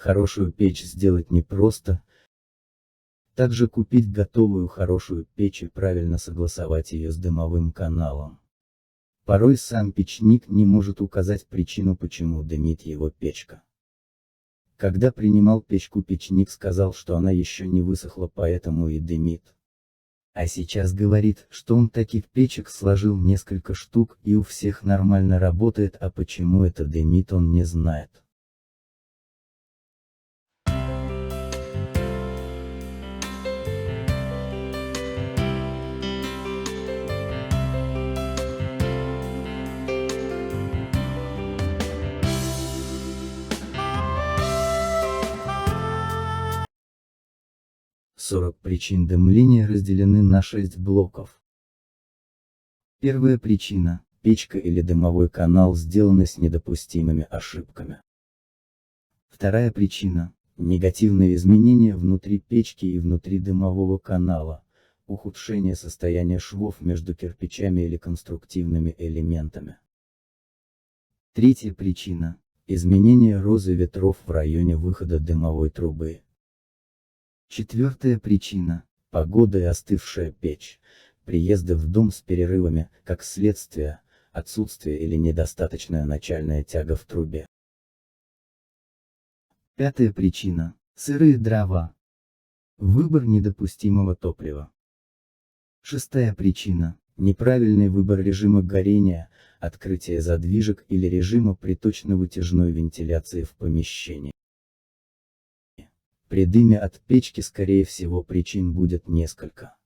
Хорошую печь сделать непросто. Также купить готовую хорошую печь и правильно согласовать ее с дымовым каналом. Порой сам печник не может указать причину, почему дымит его печка. Когда принимал печку, печник сказал, что она еще не высохла, поэтому и дымит. А сейчас говорит, что он таких печек сложил несколько штук и у всех нормально работает, а почему это дымит, он не знает. «40 причин дымления» разделены на 6 блоков. Первая причина – печка или дымовой канал сделаны с недопустимыми ошибками. Вторая причина – негативные изменения внутри печки и внутри дымового канала, ухудшение состояния швов между кирпичами или конструктивными элементами. Третья причина – изменение розы ветров в районе выхода дымовой трубы. Четвертая причина – погода и остывшая печь, приезды в дом с перерывами, как следствие, отсутствие или недостаточная начальная тяга в трубе. Пятая причина – сырые дрова. Выбор недопустимого топлива. Шестая причина – неправильный выбор режима горения, открытие задвижек или режима приточно-вытяжной вентиляции в помещении. При дыме от печки, скорее всего, причин будет несколько.